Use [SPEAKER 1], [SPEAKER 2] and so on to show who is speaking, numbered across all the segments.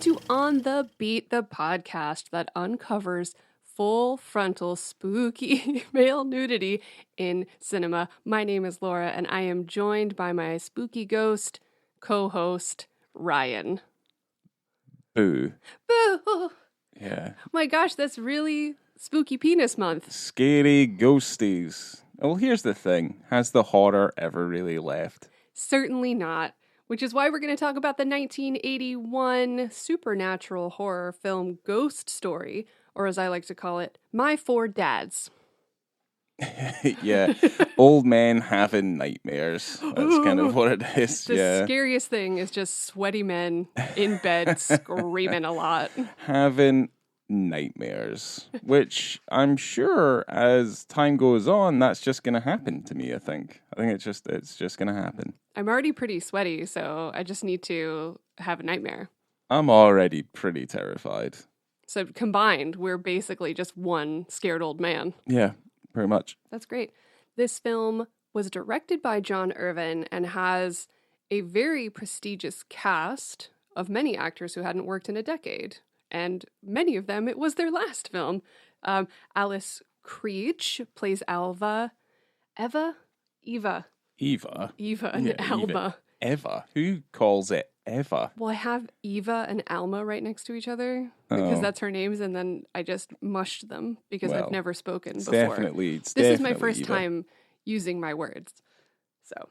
[SPEAKER 1] to On the Beat, the podcast that uncovers full frontal spooky male nudity in cinema. My name is Laura, and I am joined by my spooky ghost co-host, Ryan.
[SPEAKER 2] Boo.
[SPEAKER 1] Boo!
[SPEAKER 2] Yeah.
[SPEAKER 1] My gosh, that's really spooky penis month.
[SPEAKER 2] Scary ghosties. Well, here's the thing. Has the horror ever really left?
[SPEAKER 1] Certainly not. Which is why we're going to talk about the 1981 supernatural horror film Ghost Story, or as I like to call it, My Four Dads.
[SPEAKER 2] Yeah. Old men having nightmares. That's kind of what it is.
[SPEAKER 1] The scariest thing is just sweaty men in bed screaming a lot.
[SPEAKER 2] Having nightmares, which I'm sure as time goes on, that's just going to happen to me, I think. It's just going to happen.
[SPEAKER 1] I'm already pretty sweaty, so I just need to have a nightmare.
[SPEAKER 2] I'm already pretty terrified.
[SPEAKER 1] So combined, we're basically just one scared old man.
[SPEAKER 2] Yeah, pretty much.
[SPEAKER 1] That's great. This film was directed by John Irvin and has a very prestigious cast of many actors who hadn't worked in a decade. And many of them, it was their last film. Alice Creech plays Eva, and Alma.
[SPEAKER 2] Eva? Who calls it Eva?
[SPEAKER 1] Well, I have Eva and Alma right next to each other because that's her names, and then I just mushed them because I've never spoken before. This is my first time using my words. So.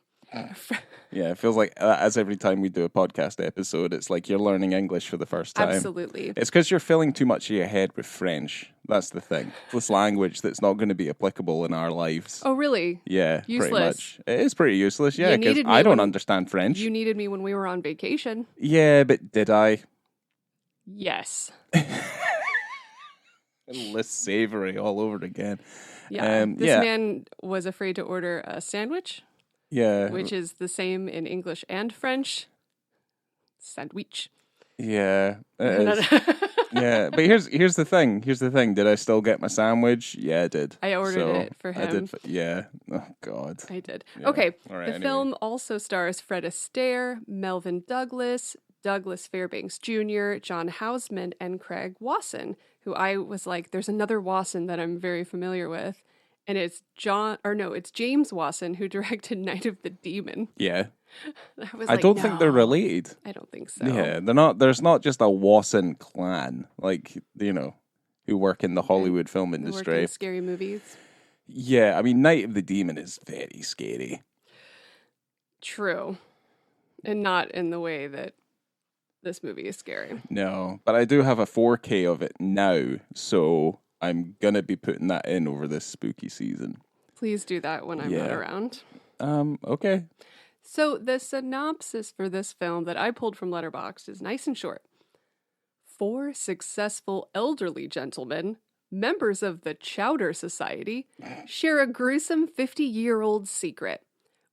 [SPEAKER 2] Yeah, it feels like as every time we do a podcast episode, it's like you're learning English for the first time.
[SPEAKER 1] Absolutely.
[SPEAKER 2] It's because you're filling too much of your head with French. That's the thing. This language that's not going to be applicable in our lives.
[SPEAKER 1] Oh, really?
[SPEAKER 2] Yeah,
[SPEAKER 1] useless.
[SPEAKER 2] Pretty much. It is pretty useless, yeah, because I don't understand French.
[SPEAKER 1] You needed me when we were on vacation.
[SPEAKER 2] Yeah, but did I?
[SPEAKER 1] Yes.
[SPEAKER 2] Less savory all over again.
[SPEAKER 1] Yeah. This man was afraid to order a sandwich.
[SPEAKER 2] Yeah.
[SPEAKER 1] Which is the same in English and French. Sandwich.
[SPEAKER 2] Yeah. Yeah. But here's the thing. Did I still get my sandwich? Yeah, I did.
[SPEAKER 1] I ordered it for him.
[SPEAKER 2] I did. Yeah. Oh, God.
[SPEAKER 1] I did.
[SPEAKER 2] Yeah.
[SPEAKER 1] Okay.
[SPEAKER 2] Right,
[SPEAKER 1] the film also stars Fred Astaire, Melvin Douglas, Douglas Fairbanks Jr., John Houseman, and Craig Wasson, who I was like, there's another Wasson that I'm very familiar with. And it's James Wasson who directed Night of the Demon.
[SPEAKER 2] Yeah.
[SPEAKER 1] I
[SPEAKER 2] don't think they're related.
[SPEAKER 1] I don't think so.
[SPEAKER 2] Yeah, they're not. There's not just a Wasson clan, like, who work in the Hollywood film industry.
[SPEAKER 1] Who work in scary movies.
[SPEAKER 2] Yeah, I mean, Night of the Demon is very scary.
[SPEAKER 1] True. And not in the way that this movie is scary.
[SPEAKER 2] No, but I do have a 4K of it now, so I'm going to be putting that in over this spooky season.
[SPEAKER 1] Please do that when I'm not around.
[SPEAKER 2] Okay.
[SPEAKER 1] So the synopsis for this film that I pulled from Letterboxd is nice and short. 4 successful elderly gentlemen, members of the Chowder Society, share a gruesome 50-year-old secret.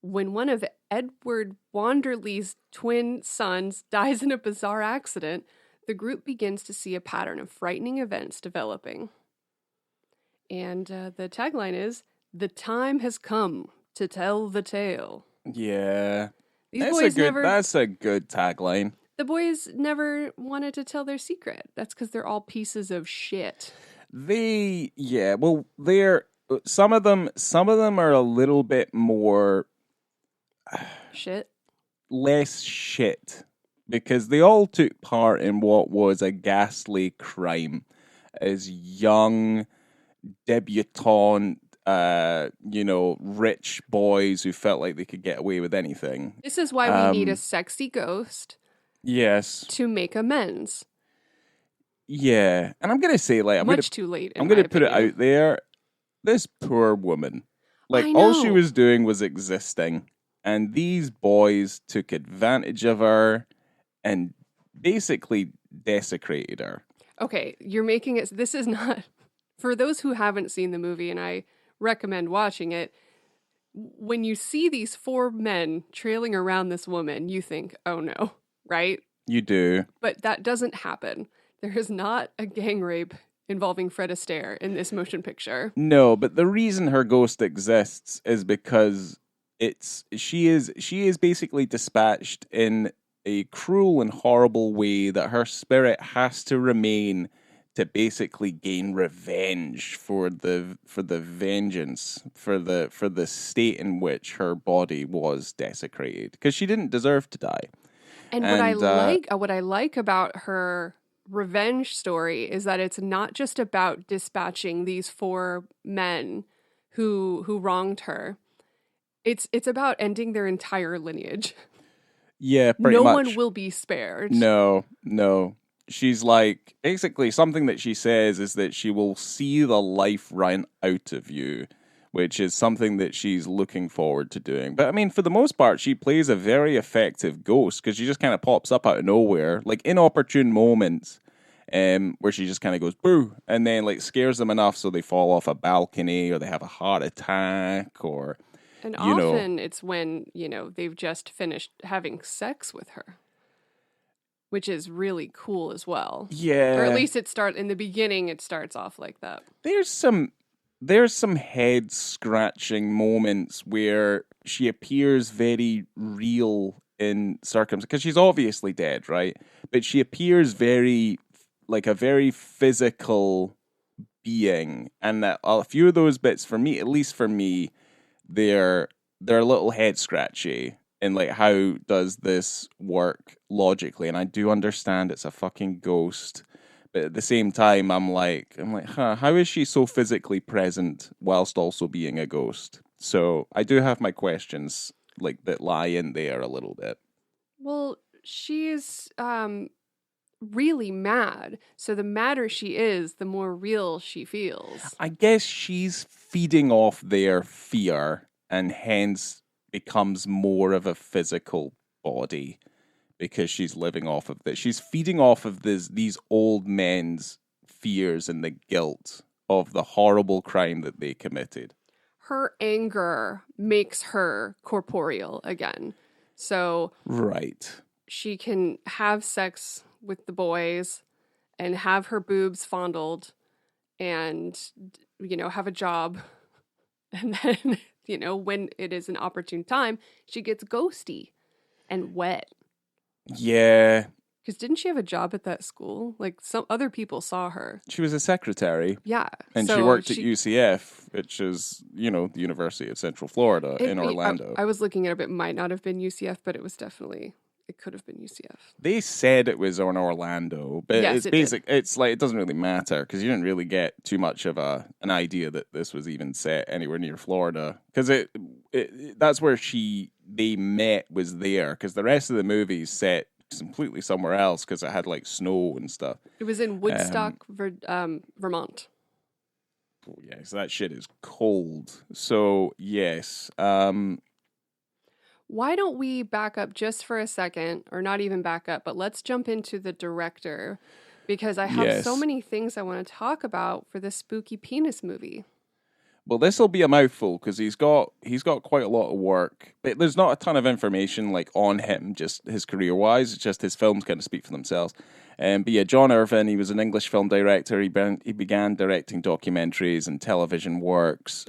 [SPEAKER 1] When one of Edward Wanderley's twin sons dies in a bizarre accident, the group begins to see a pattern of frightening events developing. And the tagline is, "The time has come to tell the tale."
[SPEAKER 2] Yeah.
[SPEAKER 1] That's
[SPEAKER 2] a good tagline.
[SPEAKER 1] The boys never wanted to tell their secret. That's because they're all pieces of shit.
[SPEAKER 2] Some of them are a little bit more
[SPEAKER 1] shit.
[SPEAKER 2] Less shit. Because they all took part in what was a ghastly crime as young debutante, rich boys who felt like they could get away with anything.
[SPEAKER 1] This is why we need a sexy ghost.
[SPEAKER 2] Yes.
[SPEAKER 1] To make amends.
[SPEAKER 2] Yeah. And I'm going to say,
[SPEAKER 1] too late.
[SPEAKER 2] I'm going to put it out there. This poor woman, all she was doing was existing. And these boys took advantage of her and basically desecrated her.
[SPEAKER 1] Okay, you're making it... This is not... For those who haven't seen the movie, and I recommend watching it, when you see these 4 men trailing around this woman, you think, oh no, right?
[SPEAKER 2] You do.
[SPEAKER 1] But that doesn't happen. There is not a gang rape involving Fred Astaire in this motion picture.
[SPEAKER 2] No, but the reason her ghost exists is because she is basically dispatched in a cruel and horrible way that her spirit has to remain to basically gain revenge for the vengeance for the state in which her body was desecrated, because she didn't deserve to die.
[SPEAKER 1] And what I like about her revenge story is that it's not just about dispatching these 4 men who wronged her. It's about ending their entire lineage.
[SPEAKER 2] Yeah, pretty much.
[SPEAKER 1] No one will be spared.
[SPEAKER 2] No. She's like, basically something that she says is that she will see the life run out of you, which is something that she's looking forward to doing. But I mean, for the most part, she plays a very effective ghost, because she just kind of pops up out of nowhere, like inopportune moments, where she just kind of goes boo, and then like scares them enough so they fall off a balcony or they have a heart attack, or
[SPEAKER 1] and often it's when they've just finished having sex with her, which is really cool as well.
[SPEAKER 2] Yeah,
[SPEAKER 1] or at least in the beginning it starts off like that.
[SPEAKER 2] There's some head scratching moments where she appears very real in circumstance, because she's obviously dead, right? But she appears very like a very physical being, and that a few of those bits, for me, at least for me, they're a little head scratchy. And like, how does this work logically? And I do understand it's a fucking ghost, but at the same time, I'm like, how is she so physically present whilst also being a ghost? So I do have my questions like that lie in there a little bit.
[SPEAKER 1] Well, she's really mad. So the madder she is, the more real she feels.
[SPEAKER 2] I guess she's feeding off their fear, and hence becomes more of a physical body, because she's living off of this. She's feeding off of these old men's fears and the guilt of the horrible crime that they committed.
[SPEAKER 1] Her anger makes her corporeal again. So
[SPEAKER 2] right,
[SPEAKER 1] she can have sex with the boys and have her boobs fondled and, have a job. And then, when it is an opportune time, she gets ghosty and wet.
[SPEAKER 2] Yeah.
[SPEAKER 1] Because didn't she have a job at that school? Like, some other people saw her.
[SPEAKER 2] She was a secretary.
[SPEAKER 1] Yeah.
[SPEAKER 2] And she worked at UCF, which is, the University of Central Florida in Orlando.
[SPEAKER 1] I was looking at it might not have been UCF, but it could have been UCF.
[SPEAKER 2] They said it was on Orlando, but
[SPEAKER 1] yes,
[SPEAKER 2] it's like, it doesn't really matter, because you didn't really get too much of an idea that this was even set anywhere near Florida, because that's where they met, was there, because the rest of the movie's set completely somewhere else, because it had like snow and stuff.
[SPEAKER 1] It was in Woodstock, Vermont.
[SPEAKER 2] Oh, yeah, so that shit is cold. So yes.
[SPEAKER 1] Why don't we back up just for a second, or not even back up, but let's jump into the director, because I have so many things I want to talk about for this spooky penis movie.
[SPEAKER 2] Well, this will be a mouthful, because he's got quite a lot of work. But there's not a ton of information like on him, just his career wise. It's just his films kind of speak for themselves. But yeah, John Irvin, he was an English film director. He began directing documentaries and television works,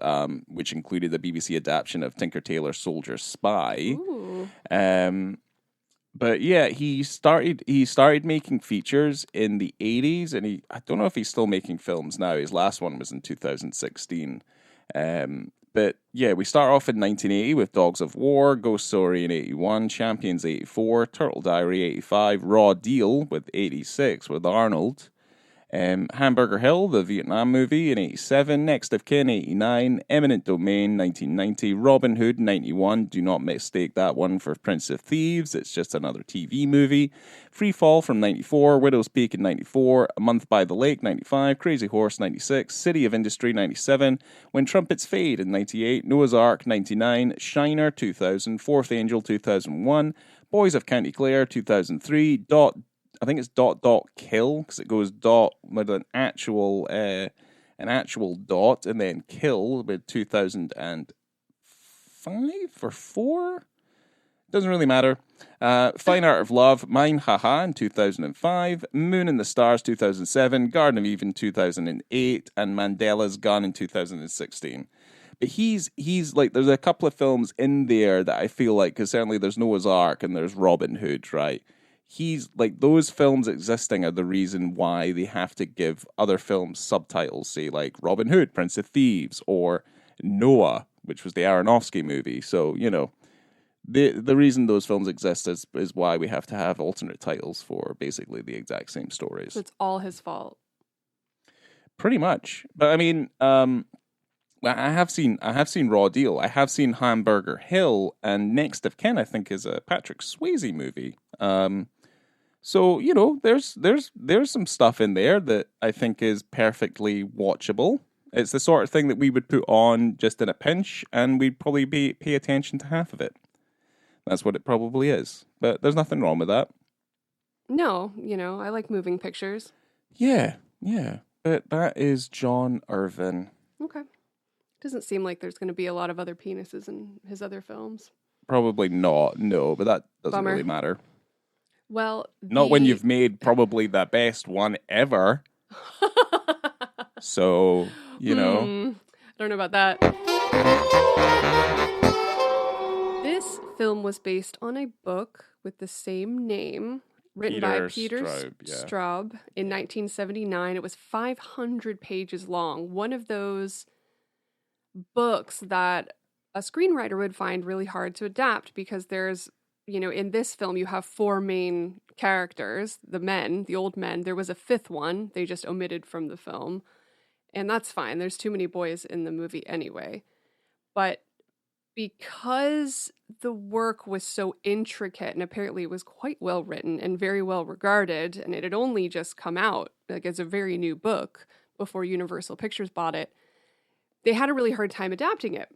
[SPEAKER 2] which included the BBC adaptation of Tinker Tailor Soldier Spy.
[SPEAKER 1] Ooh.
[SPEAKER 2] But yeah, he started making features in the 80s, and I don't know if he's still making films now. His last one was in 2016. But yeah, we start off in 1980 with Dogs of War, Ghost Story in 81, Champions 84, Turtle Diary 85, Raw Deal with 86 with Arnold, Hamburger Hill, the Vietnam movie in 87, Next of Kin 89, Eminent Domain 1990, Robin Hood 91, do not mistake that one for Prince of Thieves, it's just another TV movie, Free Fall from 94, Widow's Peak in 94, A Month by the Lake 95, Crazy Horse 96, City of Industry 97, When Trumpets Fade in 98, Noah's Ark 99, Shiner 2000, Fourth Angel 2001, Boys of County Clare 2003, I think it's ... kill, because it goes dot with an actual dot, and then kill with 2005 or 4. Doesn't really matter. Fine Art of Love, Mine Haha in 2005, Moon and the Stars 2007, Garden of Eden 2008, and Mandela's Gun in 2016. But he's like, there's a couple of films in there that I feel like, because certainly there's Noah's Ark and there's Robin Hood, right? He's like, those films existing are the reason why they have to give other films subtitles, say like Robin Hood, Prince of Thieves, or Noah, which was the Aronofsky movie. So, the reason those films exist is why we have to have alternate titles for basically the exact same stories.
[SPEAKER 1] So it's all his fault.
[SPEAKER 2] Pretty much. But I mean, I have seen Raw Deal. I have seen Hamburger Hill, and Next of Kin, I think, is a Patrick Swayze movie. So there's some stuff in there that I think is perfectly watchable. It's the sort of thing that we would put on just in a pinch, and we'd probably pay attention to half of it. That's what it probably is. But there's nothing wrong with that.
[SPEAKER 1] No, I like moving pictures.
[SPEAKER 2] Yeah. But that is John Irvin.
[SPEAKER 1] Okay. Doesn't seem like there's going to be a lot of other penises in his other films.
[SPEAKER 2] Probably not, no, but that doesn't really matter.
[SPEAKER 1] Well,
[SPEAKER 2] not when you've made probably the best one ever. So,
[SPEAKER 1] I don't know about that. This film was based on a book with the same name, written by Peter Straub in 1979. It was 500 pages long. One of those books that a screenwriter would find really hard to adapt because there's, in this film you have 4 main characters, the old men. There was a 5th one they just omitted from the film, and that's fine. There's too many boys in the movie anyway. But because the work was so intricate and apparently it was quite well written and very well regarded, and it had only just come out like as a very new book before Universal Pictures bought it, they had a really hard time adapting it.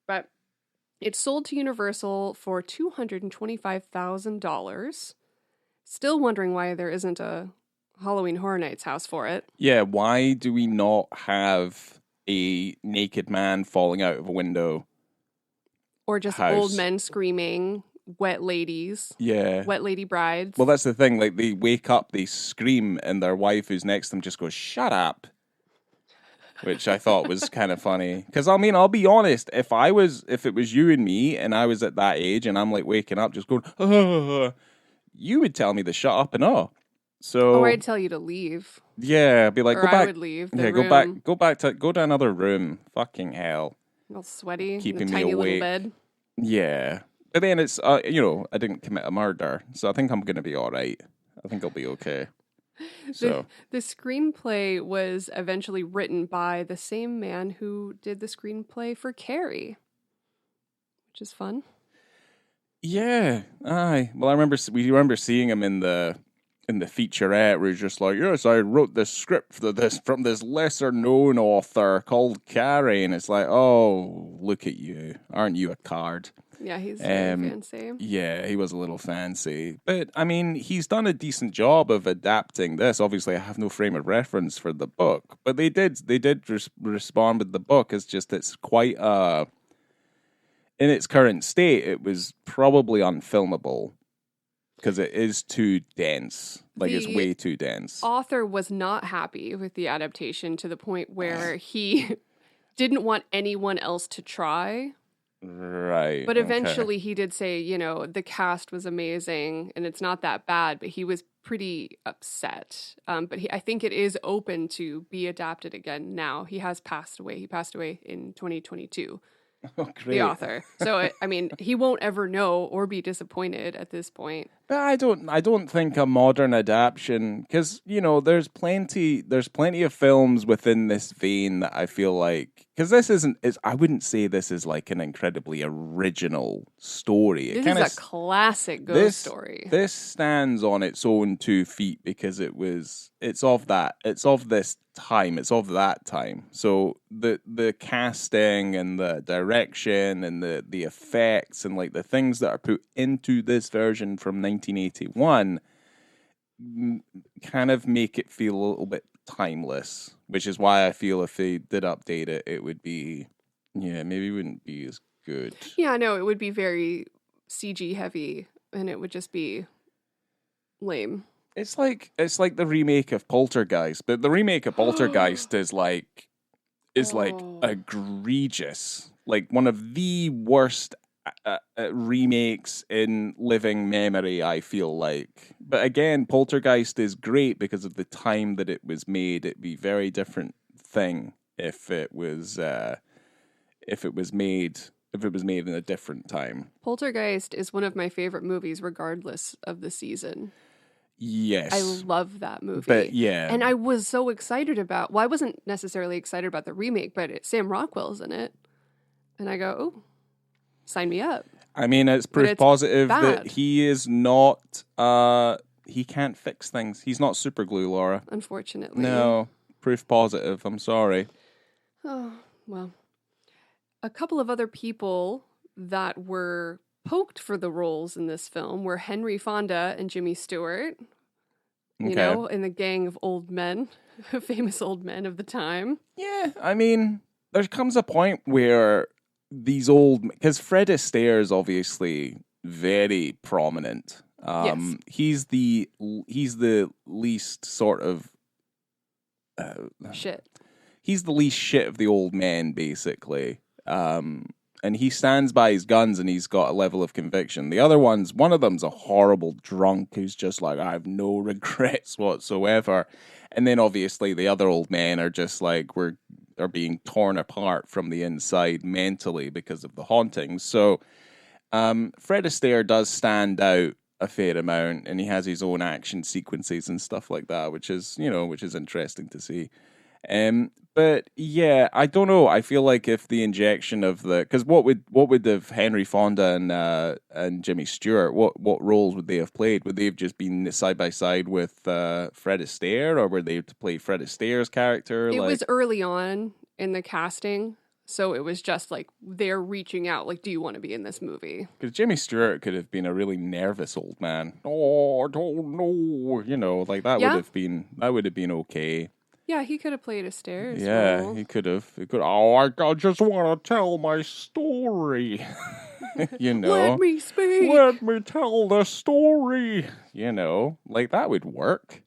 [SPEAKER 1] But it sold to Universal for $225,000. Still wondering why there isn't a Halloween Horror Nights house for it.
[SPEAKER 2] Yeah, why do we not have a naked man falling out of a window?
[SPEAKER 1] Or just old men screaming, wet ladies.
[SPEAKER 2] Yeah.
[SPEAKER 1] Wet lady brides.
[SPEAKER 2] Well, that's the thing. Like, they wake up, they scream, and their wife who's next to them just goes, "Shut up." Which I thought was kind of funny. Because, I mean, I'll be honest, if it was you and me, and I was at that age, and I'm, like, waking up just going, you would tell me to shut up and all. So,
[SPEAKER 1] or I'd tell you to leave.
[SPEAKER 2] Yeah, I'd be like,
[SPEAKER 1] or
[SPEAKER 2] go back.
[SPEAKER 1] I would leave the
[SPEAKER 2] room. Go to another room. Fucking hell.
[SPEAKER 1] All sweaty,
[SPEAKER 2] keeping
[SPEAKER 1] in a
[SPEAKER 2] me
[SPEAKER 1] tiny
[SPEAKER 2] awake.
[SPEAKER 1] little bed.
[SPEAKER 2] Yeah. But then it's, I didn't commit a murder, so I think I'm going to be all right. I think I'll be okay. So
[SPEAKER 1] the screenplay was eventually written by the same man who did the screenplay for Carrie, which is fun.
[SPEAKER 2] Yeah, aye. Well, we remember seeing him in the featurette, where he's just like, "Yes, I wrote the script for this from this lesser known author called Carrie," and it's like, "Oh, look at you! Aren't you a card?"
[SPEAKER 1] Yeah, he's very fancy.
[SPEAKER 2] Yeah, he was a little fancy. But, I mean, he's done a decent job of adapting this. Obviously, I have no frame of reference for the book. But they did respond with the book. It's just, it's quite, in its current state, it was probably unfilmable. Because it is too dense. Like, it's way too dense.
[SPEAKER 1] Author was not happy with the adaptation to the point where he didn't want anyone else to try.
[SPEAKER 2] Right.
[SPEAKER 1] But eventually he did say, the cast was amazing and it's not that bad, but he was pretty upset. But I think it is open to be adapted again now. He has passed away. He passed away in 2022.
[SPEAKER 2] Oh, great.
[SPEAKER 1] The author. So, he won't ever know or be disappointed at this point.
[SPEAKER 2] But I don't think a modern adaptation, because, there's plenty of films within this vein that I feel like, because I wouldn't say this is like an incredibly original story.
[SPEAKER 1] This is a classic ghost story.
[SPEAKER 2] This stands on its own 2 feet because it's of this time, it's of that time. So the casting and the direction and the effects and like the things that are put into this version from 1981 kind of make it feel a little bit timeless, which is why I feel if they did update it, it would be, maybe it wouldn't be as good.
[SPEAKER 1] Yeah, no, it would be very CG heavy and it would just be lame.
[SPEAKER 2] It's like the remake of Poltergeist, but the remake of Poltergeist is like, is like egregious, like one of the worst remakes in living memory, I feel like. But again, Poltergeist is great because of the time that it was made. It'd be a very different thing if it was made in a different time.
[SPEAKER 1] Poltergeist is one of my favorite movies, regardless of the season.
[SPEAKER 2] Yes.
[SPEAKER 1] I love that movie.
[SPEAKER 2] But yeah.
[SPEAKER 1] And I was so excited about, well, I wasn't necessarily excited about the remake, but Sam Rockwell's in it. And I go, oh, sign me up.
[SPEAKER 2] I mean, it's proof positive that he is not, he can't fix things. He's not super glue, Laura.
[SPEAKER 1] Unfortunately.
[SPEAKER 2] No, proof positive. I'm sorry.
[SPEAKER 1] Oh, well. A couple of other people that were poked for the roles in this film were Henry Fonda and Jimmy Stewart, you know, in the gang of old men, famous old men of the time. Yeah,
[SPEAKER 2] I mean, there comes a point where these old, because Fred Astaire is obviously very prominent.
[SPEAKER 1] Yes.
[SPEAKER 2] He's the least sort of
[SPEAKER 1] shit.
[SPEAKER 2] He's the least shit of the old men, basically. And he stands by his guns and he's got a level of conviction. The other ones, one of them's a horrible drunk who's just like, I have no regrets whatsoever. And then obviously the other old men are just like, are being torn apart from the inside mentally because of the hauntings. So Fred Astaire does stand out a fair amount, and he has his own action sequences and stuff like that, which is interesting to see. But yeah, I don't know. I feel like if the injection of because what would have Henry Fonda and Jimmy Stewart, what roles would they have played? Would they have just been side by side with Fred Astaire, or were they to play Fred Astaire's character?
[SPEAKER 1] It was early on in the casting, so it was just like they're reaching out, like, do you want to be in this movie?
[SPEAKER 2] Because Jimmy Stewart could have been a really nervous old man. Oh, I don't know, like that would have been okay.
[SPEAKER 1] Yeah, he could have played Astaire as
[SPEAKER 2] well. He could have. I just want to tell my story.
[SPEAKER 1] Let me speak.
[SPEAKER 2] Let me tell the story. Like that would work.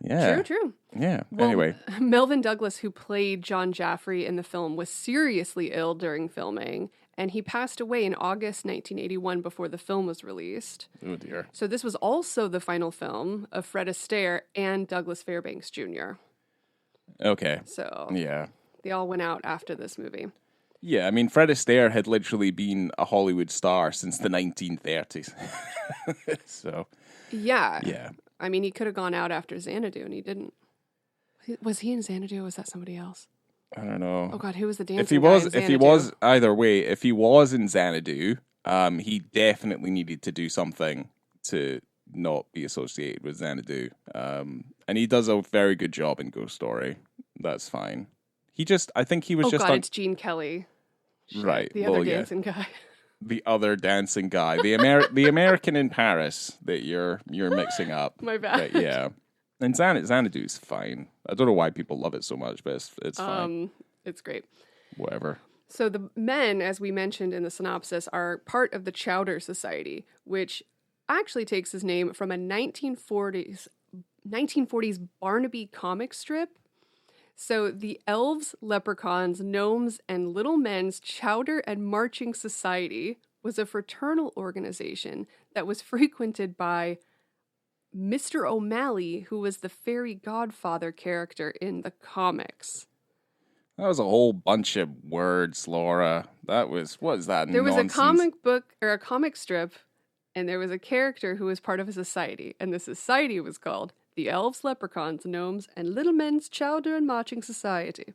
[SPEAKER 2] Yeah.
[SPEAKER 1] True.
[SPEAKER 2] Yeah.
[SPEAKER 1] Well,
[SPEAKER 2] anyway.
[SPEAKER 1] Melvin Douglas, who played John Jaffrey in the film, was seriously ill during filming, and he passed away in August 1981 before the film was released.
[SPEAKER 2] Oh, dear.
[SPEAKER 1] So this was also the final film of Fred Astaire and Douglas Fairbanks Jr.
[SPEAKER 2] Okay.
[SPEAKER 1] So
[SPEAKER 2] yeah,
[SPEAKER 1] they all went out after this movie.
[SPEAKER 2] Yeah, I mean, Fred Astaire had literally been a Hollywood star since the 1930s. So.
[SPEAKER 1] Yeah.
[SPEAKER 2] Yeah.
[SPEAKER 1] I mean, he could have gone out after Xanadu, and he didn't. Was he in Xanadu, or was that somebody else?
[SPEAKER 2] I don't know.
[SPEAKER 1] Oh God, who was the dancing
[SPEAKER 2] if he
[SPEAKER 1] guy
[SPEAKER 2] was,
[SPEAKER 1] in Xanadu?
[SPEAKER 2] If he was either way, if he was in Xanadu, he definitely needed to do something to not be associated with Xanadu. And he does a very good job in Ghost Story. That's fine. I think he was
[SPEAKER 1] God, it's Gene Kelly. Shit,
[SPEAKER 2] right.
[SPEAKER 1] The other dancing guy.
[SPEAKER 2] The other dancing guy, the American in Paris that you're mixing up.
[SPEAKER 1] My bad.
[SPEAKER 2] But yeah, and Xanadu's fine. I don't know why people love it so much, but it's fine.
[SPEAKER 1] It's great.
[SPEAKER 2] Whatever.
[SPEAKER 1] So the men, as we mentioned in the synopsis, are part of the Chowder Society, which actually takes its name from a 1940s Barnaby comic strip. So the elves, leprechauns, gnomes, and little men's Chowder and Marching Society was a fraternal organization that was frequented by Mr. O'Malley, who was the fairy godfather character in the comics.
[SPEAKER 2] That was a whole bunch of words, Laura. What is that?
[SPEAKER 1] There was
[SPEAKER 2] nonsense?
[SPEAKER 1] a comic book or a comic strip, and there was a character who was part of a society, and the society was called the Elves, Leprechauns, Gnomes, and Little Men's Chowder and Marching Society.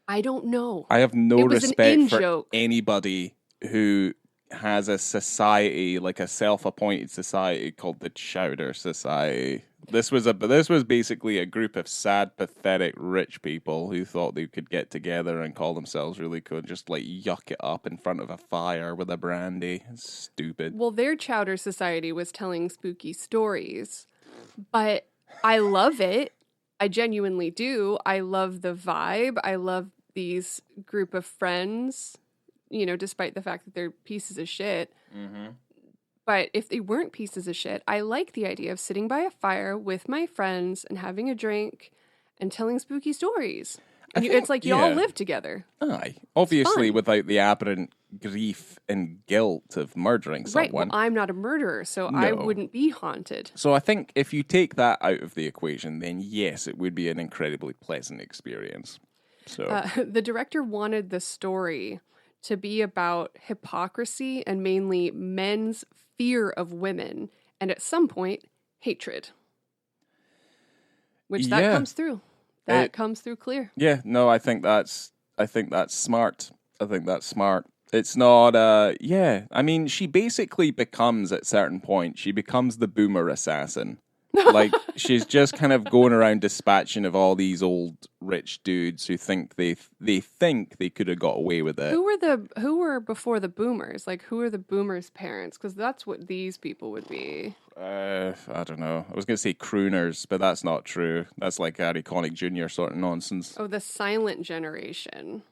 [SPEAKER 1] I don't know.
[SPEAKER 2] I have no respect for anybody who has a society, like a self-appointed society called the Chowder Society. This was basically a group of sad, pathetic, rich people who thought they could get together and call themselves really cool, just like yuck it up in front of a fire with a brandy. It's stupid.
[SPEAKER 1] Well, their Chowder Society was telling spooky stories, but I love it. I genuinely do. I love the vibe. I love these group of friends, despite the fact that they're pieces of shit.
[SPEAKER 2] Mm-hmm.
[SPEAKER 1] But if they weren't pieces of shit, I like the idea of sitting by a fire with my friends and having a drink and telling spooky stories. And it's like you all live together.
[SPEAKER 2] Aye. Obviously, without the aberrant grief and guilt of murdering someone.
[SPEAKER 1] Right. Well, I'm not a murderer, so I wouldn't be haunted.
[SPEAKER 2] So I think if you take that out of the equation, then yes, it would be an incredibly pleasant experience. So
[SPEAKER 1] the director wanted the story to be about hypocrisy and mainly men's fear of women, and at some point, hatred. Which that comes through. That comes through clear.
[SPEAKER 2] Yeah, no, I think that's smart. I think that's smart. It's not I mean, she basically becomes at certain point, she becomes the boomer assassin. Like she's just kind of going around dispatching of all these old rich dudes who think they think they could have got away with it.
[SPEAKER 1] Who were before the boomers? Like who are the boomers' parents? Because that's what these people would be.
[SPEAKER 2] I don't know. I was going to say crooners, but that's not true. That's like Harry Connick Jr. sort of nonsense.
[SPEAKER 1] Oh, the silent generation.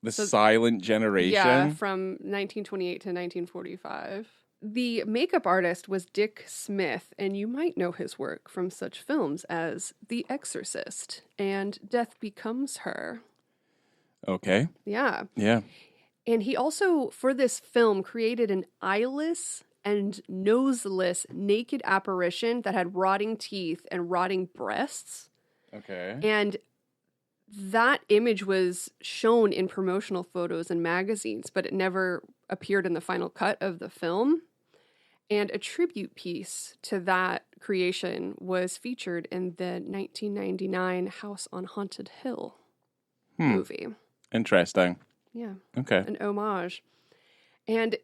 [SPEAKER 2] The silent generation?
[SPEAKER 1] Yeah, from 1928 to 1945. The makeup artist was Dick Smith, and you might know his work from such films as The Exorcist and Death Becomes Her.
[SPEAKER 2] Okay.
[SPEAKER 1] Yeah.
[SPEAKER 2] Yeah.
[SPEAKER 1] And he also, for this film, created an eyeless and noseless naked apparition that had rotting teeth and rotting breasts.
[SPEAKER 2] Okay.
[SPEAKER 1] And that image was shown in promotional photos and magazines, but it never appeared in the final cut of the film. And a tribute piece to that creation was featured in the 1999 House on Haunted Hill movie.
[SPEAKER 2] Interesting.
[SPEAKER 1] Yeah.
[SPEAKER 2] Okay.
[SPEAKER 1] An homage. And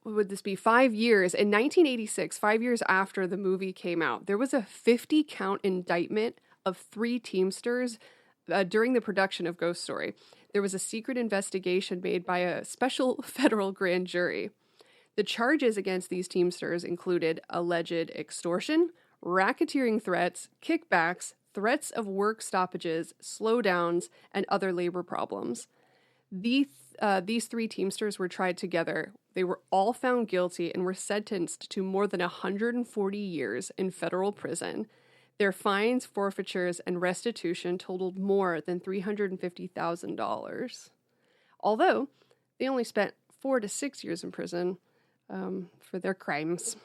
[SPEAKER 1] would this be 5 years? In 1986, 5 years after the movie came out, there was a 50-count indictment of 3 Teamsters during the production of Ghost Story. There was a secret investigation made by a special federal grand jury. The charges against these Teamsters included alleged extortion, racketeering threats, kickbacks, threats of work stoppages, slowdowns, and other labor problems. These 3 Teamsters were tried together. They were all found guilty and were sentenced to more than 140 years in federal prison. Their fines, forfeitures, and restitution totaled more than $350,000. Although they only spent 4 to 6 years in prison for their crimes.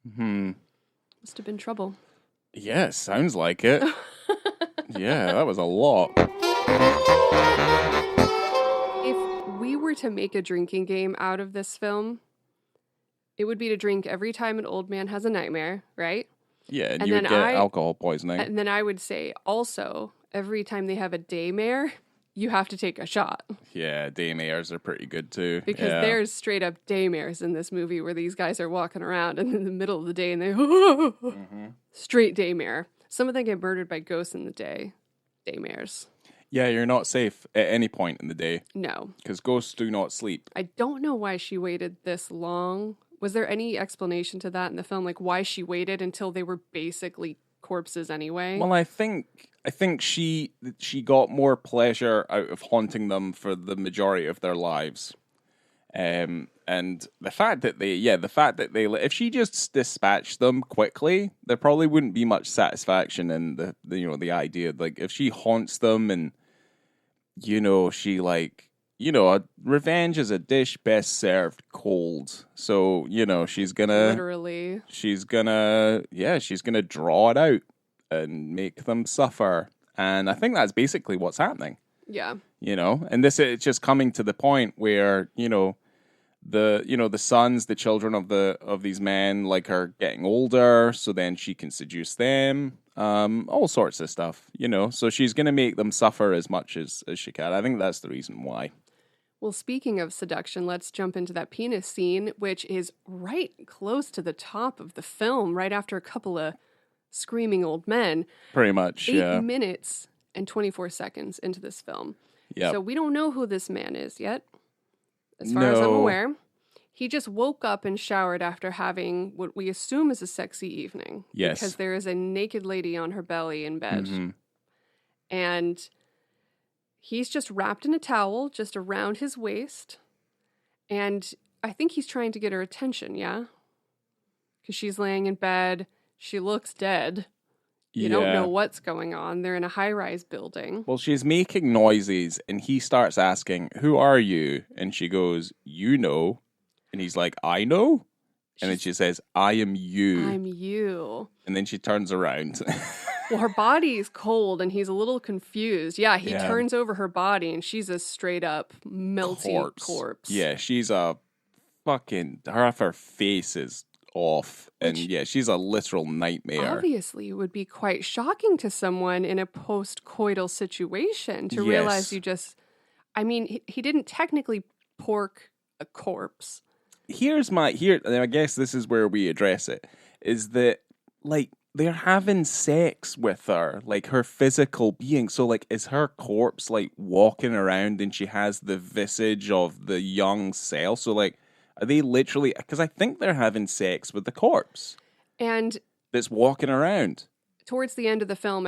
[SPEAKER 1] Must have been trouble.
[SPEAKER 2] Yeah, sounds like it. Yeah, that was a lot.
[SPEAKER 1] If we were to make a drinking game out of this film, it would be to drink every time an old man has a nightmare, right?
[SPEAKER 2] Yeah, and you would get alcohol poisoning.
[SPEAKER 1] And then I would say also, every time they have a daymare, you have to take a shot.
[SPEAKER 2] Yeah, daymares are pretty good too.
[SPEAKER 1] Because there's straight up daymares in this movie where these guys are walking around in the middle of the day and they straight daymare. Some of them get murdered by ghosts in the day. Daymares.
[SPEAKER 2] Yeah, you're not safe at any point in the day.
[SPEAKER 1] No.
[SPEAKER 2] Because ghosts do not sleep.
[SPEAKER 1] I don't know why she waited this long. Was there any explanation to that in the film? Like why she waited until they were basically corpses anyway?
[SPEAKER 2] Well, I think she got more pleasure out of haunting them for the majority of their lives. And the fact that they, if she just dispatched them quickly, there probably wouldn't be much satisfaction in the idea. Like if she haunts them and, she revenge is a dish best served cold. So, she's gonna
[SPEAKER 1] literally,
[SPEAKER 2] she's gonna draw it out and make them suffer. And I think that's basically what's happening.
[SPEAKER 1] Yeah.
[SPEAKER 2] And it's just coming to the point where, the sons, the children of these men are getting older, so then she can seduce them, all sorts of stuff, so she's going to make them suffer as much as she can. I think that's the reason why.
[SPEAKER 1] Well, speaking of seduction, let's jump into that penis scene, which is right close to the top of the film, right after a couple of screaming old men.
[SPEAKER 2] Pretty much,
[SPEAKER 1] 8 minutes and 24 seconds into this film.
[SPEAKER 2] Yep.
[SPEAKER 1] So we don't know who this man is yet, as far as I'm aware. He just woke up and showered after having what we assume is a sexy evening.
[SPEAKER 2] Yes.
[SPEAKER 1] Because there is a naked lady on her belly in bed. Mm-hmm. And he's just wrapped in a towel just around his waist. And I think he's trying to get her attention, yeah? Because she's laying in bed. She looks dead. You don't know what's going on. They're in a high-rise building.
[SPEAKER 2] Well, she's making noises, and he starts asking, "Who are you?" And she goes, "You know." And he's like, "I know?" And then she says, "I am you."
[SPEAKER 1] I'm you.
[SPEAKER 2] And then she turns around.
[SPEAKER 1] Well, her body's cold, and he's a little confused. Yeah, he turns over her body, and she's a straight-up melty corpse.
[SPEAKER 2] Yeah, she's a fucking... Her face is off. And yeah, she's a literal nightmare.
[SPEAKER 1] Obviously, it would be quite shocking to someone in a post-coital situation to realize you just... I mean, he didn't technically pork a corpse.
[SPEAKER 2] I guess this is where we address it, is that, like, they're having sex with her, like, her physical being. So, like, is her corpse, like, walking around and she has the visage of the young Cell? So, like, are they literally... Because I think they're having sex with the corpse.
[SPEAKER 1] And...
[SPEAKER 2] that's walking around.
[SPEAKER 1] Towards the end of the film,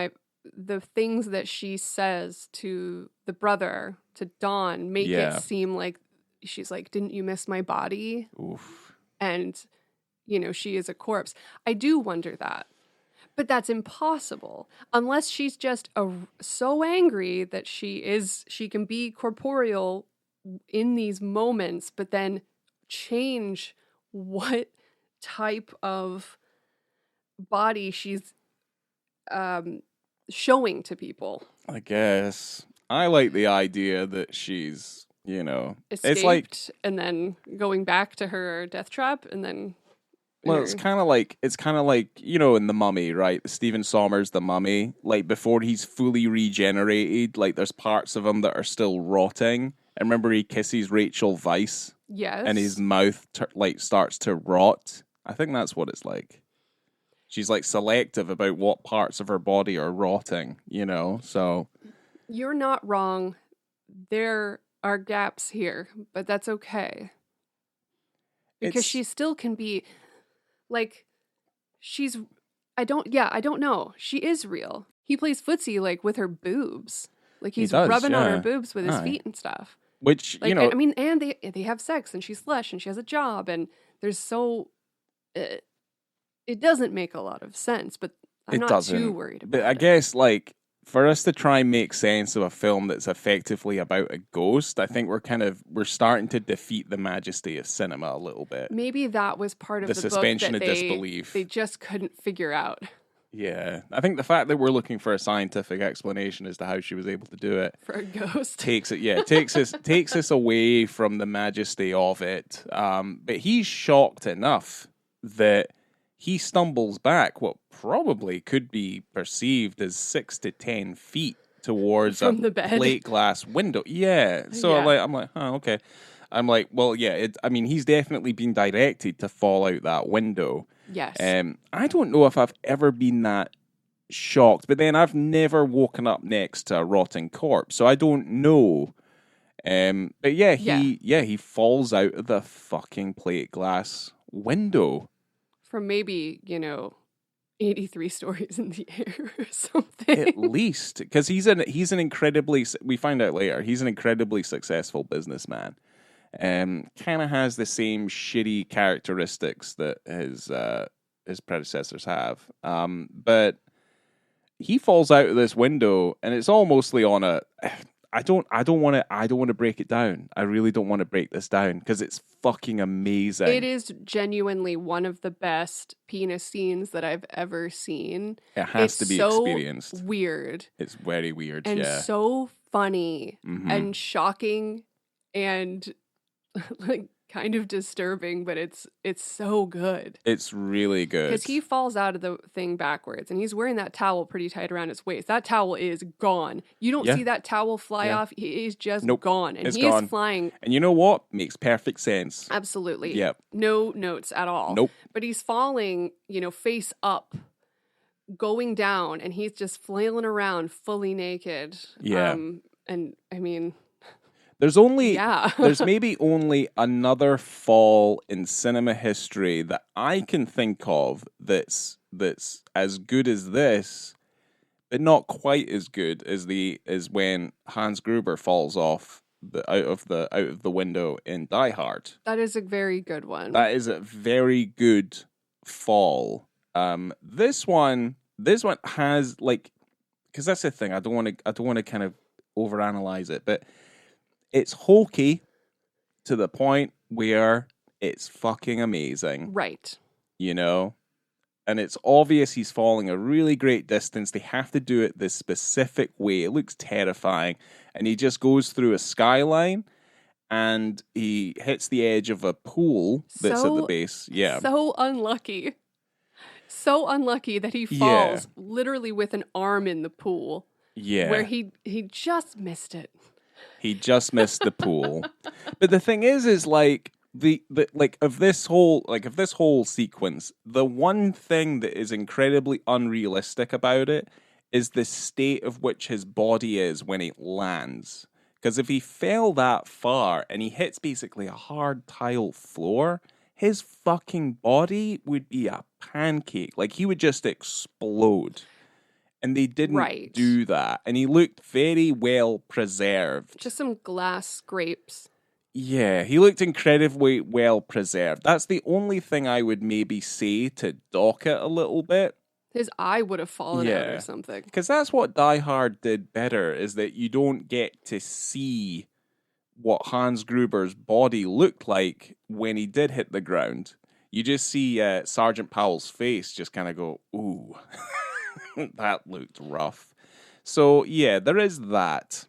[SPEAKER 1] the things that she says to the brother, to Dawn, make it seem like she's like, "Didn't you miss my body?"
[SPEAKER 2] Oof.
[SPEAKER 1] And, you know, she is a corpse. I do wonder that. But that's impossible. Unless she's just so angry that she can be corporeal in these moments, but then change what type of body she's showing to people.
[SPEAKER 2] I guess. I like the idea that she's, you know...
[SPEAKER 1] escaped,
[SPEAKER 2] it's like...
[SPEAKER 1] and then going back to her death trap, and then...
[SPEAKER 2] Well, it's kind of like, you know, in The Mummy, right? Stephen Sommers' The Mummy, like, before he's fully regenerated, like, there's parts of him that are still rotting. And remember he kisses Rachel Weisz?
[SPEAKER 1] Yes.
[SPEAKER 2] And his mouth, starts to rot? I think that's what it's like. She's, like, selective about what parts of her body are rotting, you know, so...
[SPEAKER 1] You're not wrong. There are gaps here, but that's okay. Because she still can be, like, I don't know. She is real. He plays footsie, like, with her boobs. Like, he's rubbing on her boobs with his feet and stuff.
[SPEAKER 2] Which,
[SPEAKER 1] like,
[SPEAKER 2] you know...
[SPEAKER 1] I mean, and they have sex, and she's flesh, and she has a job, and there's so... it doesn't make a lot of sense, but I'm not too worried about it.
[SPEAKER 2] But I guess, like, for us to try and make sense of a film that's effectively about a ghost, I think we're starting to defeat the majesty of cinema a little bit.
[SPEAKER 1] Maybe that was part of the
[SPEAKER 2] suspension
[SPEAKER 1] book that
[SPEAKER 2] of disbelief.
[SPEAKER 1] They just couldn't figure out.
[SPEAKER 2] Yeah. I think the fact that we're looking for a scientific explanation as to how she was able to do it
[SPEAKER 1] for a ghost
[SPEAKER 2] takes us away from the majesty of it. But he's shocked enough that he stumbles back what probably could be perceived as 6 to 10 feet towards
[SPEAKER 1] from the bed.
[SPEAKER 2] Plate glass window. Yeah. So I'm like, oh, okay. I'm like, well, yeah. He's definitely been directed to fall out that window.
[SPEAKER 1] Yes.
[SPEAKER 2] I don't know if I've ever been that shocked, but then I've never woken up next to a rotting corpse, so I don't know. But he falls out of the fucking plate glass window.
[SPEAKER 1] From maybe, 83 stories in the air or something.
[SPEAKER 2] At least. Because he's an incredibly, we find out later, he's an incredibly successful businessman. Kind of has the same shitty characteristics that his predecessors have. But he falls out of this window, and it's almostly on a... I don't want to break it down. I really don't want to break this down because it's fucking amazing.
[SPEAKER 1] It is genuinely one of the best penis scenes that I've ever seen.
[SPEAKER 2] It has to be experienced.
[SPEAKER 1] Weird.
[SPEAKER 2] It's very weird,
[SPEAKER 1] and so funny and shocking and like kind of disturbing, but it's so good.
[SPEAKER 2] It's really good.
[SPEAKER 1] Because he falls out of the thing backwards, and he's wearing that towel pretty tight around his waist. That towel is gone. You don't see that towel fly off. He is just gone. And
[SPEAKER 2] it's
[SPEAKER 1] he
[SPEAKER 2] gone.
[SPEAKER 1] is flying.
[SPEAKER 2] And you know what? Makes perfect sense.
[SPEAKER 1] Absolutely.
[SPEAKER 2] Yep.
[SPEAKER 1] No notes at all.
[SPEAKER 2] Nope.
[SPEAKER 1] But he's falling, face up, going down, and he's just flailing around fully naked.
[SPEAKER 2] Yeah.
[SPEAKER 1] And I mean...
[SPEAKER 2] There's maybe only another fall in cinema history that I can think of that's as good as this, but not quite as good as when Hans Gruber falls off out of the window in Die Hard.
[SPEAKER 1] That is a very good one.
[SPEAKER 2] That is a very good fall. This one this one has like, because that's the thing. I don't want to kind of overanalyze it, but it's hokey to the point where it's fucking amazing.
[SPEAKER 1] Right.
[SPEAKER 2] You know? And it's obvious he's falling a really great distance. They have to do it this specific way. It looks terrifying. And he just goes through a skyline and he hits the edge of a pool that's at the base. Yeah.
[SPEAKER 1] So unlucky. So unlucky that he falls literally with an arm in the pool.
[SPEAKER 2] Yeah.
[SPEAKER 1] Where he just missed it.
[SPEAKER 2] He just missed the pool. But the thing is like the of this whole sequence, the one thing that is incredibly unrealistic about it is the state of which his body is when it lands. Because if he fell that far and he hits basically a hard tile floor, his fucking body would be a pancake. Like, he would just explode. And they didn't do that. And he looked very well preserved.
[SPEAKER 1] Just some glass scrapes.
[SPEAKER 2] Yeah, he looked incredibly well preserved. That's the only thing I would maybe say to dock it a little bit.
[SPEAKER 1] His eye would have fallen out or something.
[SPEAKER 2] Because that's what Die Hard did better, is that you don't get to see what Hans Gruber's body looked like when he did hit the ground. You just see Sergeant Powell's face just kind of go, ooh, that looked rough. So, yeah, there is that.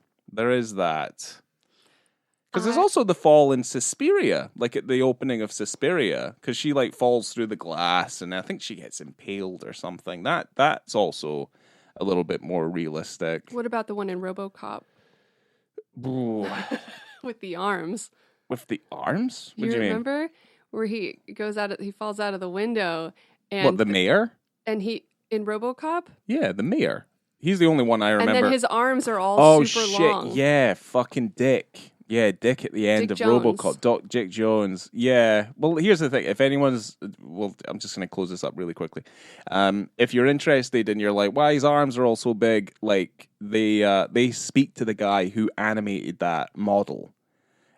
[SPEAKER 2] Because there's also the fall in Suspiria, like at the opening of Suspiria, because she like falls through the glass and I think she gets impaled or something. That's also a little bit more realistic.
[SPEAKER 1] What about the one in RoboCop? With the arms.
[SPEAKER 2] With the arms?
[SPEAKER 1] What do you remember? Where he falls out of the window and
[SPEAKER 2] what, the mayor?
[SPEAKER 1] And in RoboCop?
[SPEAKER 2] Yeah, the mayor. He's the only one I remember.
[SPEAKER 1] And then his arms are all super long.
[SPEAKER 2] Yeah, fucking Dick. Yeah, Dick at the end of RoboCop. Dick Jones. Yeah. Well, here's the thing. If anyone's... Well, I'm just going to close this up really quickly. If you're interested and you're like, why his arms are all so big, like, they speak to the guy who animated that model